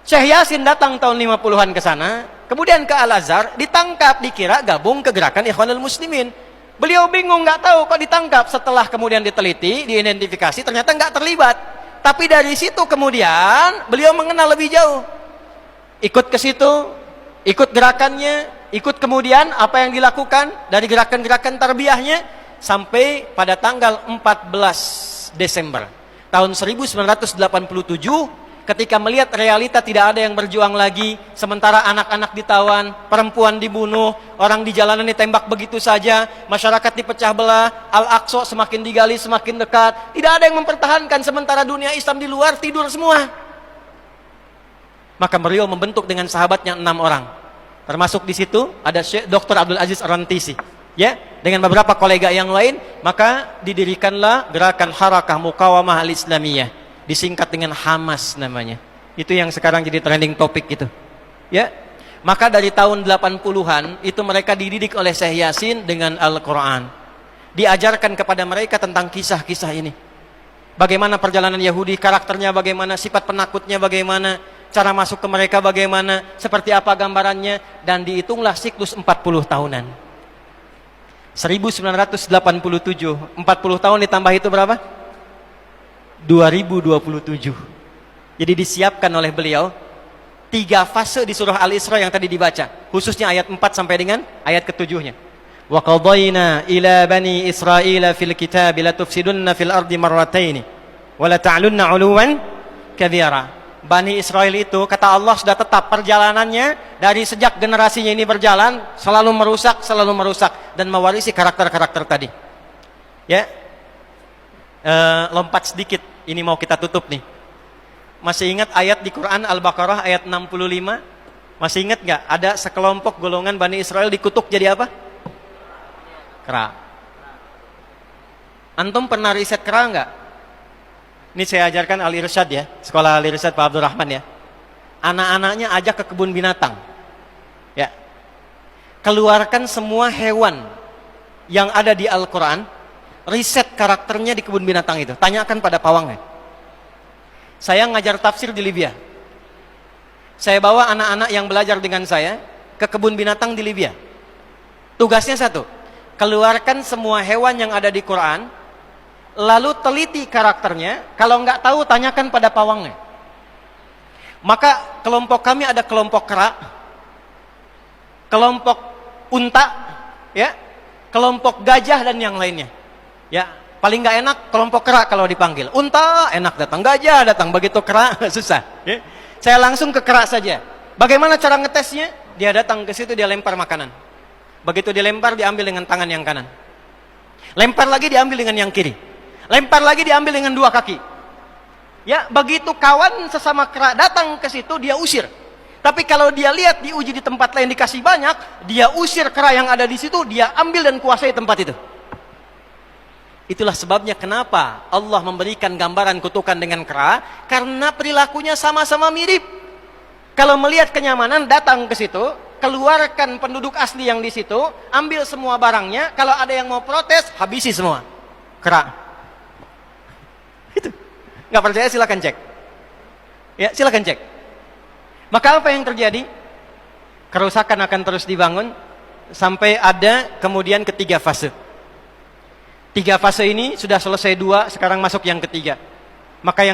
Syekh Yasin datang tahun 50-an ke sana, kemudian ke Al-Azhar, ditangkap, dikira gabung ke gerakan Ikhwanul Muslimin. Beliau bingung, nggak tahu kok ditangkap. Setelah kemudian diteliti, diidentifikasi, ternyata nggak terlibat. Tapi dari situ kemudian beliau mengenal lebih jauh. Ikut ke situ, ikut gerakannya, ikut kemudian apa yang dilakukan dari gerakan-gerakan tarbiyahnya sampai pada tanggal 14 Desember tahun 1987 ketika melihat realita tidak ada yang berjuang lagi, sementara anak-anak ditawan, perempuan dibunuh, orang di jalanan ditembak begitu saja, masyarakat dipecah belah, Al-Aqsa semakin digali semakin dekat, tidak ada yang mempertahankan, sementara dunia Islam di luar tidur semua. Maka beliau membentuk dengan sahabatnya 6 orang. Termasuk di situ ada Syekh Dr. Abdul Aziz Ar-Rantisi, ya, dengan beberapa kolega yang lain, maka didirikanlah gerakan Harakah Muqawamah Al-Islamiyah, disingkat dengan Hamas namanya. Itu yang sekarang jadi trending topik itu. Ya. Maka dari tahun 80-an itu mereka dididik oleh Syekh Yasin dengan Al-Qur'an. Diajarkan kepada mereka tentang kisah-kisah ini. Bagaimana perjalanan Yahudi, karakternya bagaimana, sifat penakutnya bagaimana, cara masuk ke mereka bagaimana, seperti apa gambarannya, dan dihitunglah siklus 40 tahunan. 1987, 40 tahun ditambah itu berapa? 2027. Jadi disiapkan oleh beliau 3 fase di surah Al-Isra yang tadi dibaca, khususnya ayat 4 sampai dengan ayat ke-7-nya. Wa qadayna ila bani Israila fil kitab la tufsidunna fil ardi marrataini wa la ta'lunna 'uluwan kabira. Bani Israel itu kata Allah sudah tetap perjalanannya dari sejak generasinya ini berjalan selalu merusak dan mewarisi karakter-karakter tadi. Ya. Lompat sedikit, ini mau kita tutup nih. Masih ingat ayat di Quran Al-Baqarah ayat 65? Masih ingat nggak? Ada sekelompok golongan Bani Israel dikutuk jadi apa? Kera. Antum pernah riset kera nggak? Ini saya ajarkan Al-Irsyad ya, sekolah Al-Irsyad Pak Abdul Rahman ya. Anak-anaknya ajak ke kebun binatang. Ya. Keluarkan semua hewan yang ada di Al-Quran, riset karakternya di kebun binatang itu. Tanyakan pada pawangnya. Saya ngajar tafsir di Libya. Saya bawa anak-anak yang belajar dengan saya ke kebun binatang di Libya. Tugasnya satu, keluarkan semua hewan yang ada di Quran, lalu teliti karakternya. Kalau nggak tahu, tanyakan pada pawangnya. Maka kelompok kami ada kelompok kera, kelompok unta, ya, kelompok gajah dan yang lainnya. Ya, paling nggak enak kelompok kera kalau dipanggil. Unta enak datang, gajah datang, begitu kera susah. Ya. Saya langsung ke kera saja. Bagaimana cara ngetesnya? Dia datang ke situ, dia lempar makanan. Begitu dilempar, diambil dengan tangan yang kanan. Lempar lagi, diambil dengan yang kiri. Lempar lagi, diambil dengan 2 kaki. Ya, begitu kawan sesama kera datang ke situ, dia usir. Tapi kalau dia lihat diuji di tempat lain dikasih banyak, dia usir kera yang ada di situ, dia ambil dan kuasai tempat itu. Itulah sebabnya kenapa Allah memberikan gambaran kutukan dengan kera, karena perilakunya sama-sama mirip. Kalau melihat kenyamanan, datang ke situ, keluarkan penduduk asli yang di situ, ambil semua barangnya. Kalau ada yang mau protes, habisi semua. Kera. Itu. Nggak percaya silakan cek. Ya, silakan cek. Maka apa yang terjadi? Kerusakan akan terus dibangun sampai ada kemudian ketiga fase. 3 fase ini sudah selesai 2, sekarang masuk yang ketiga. Maka yang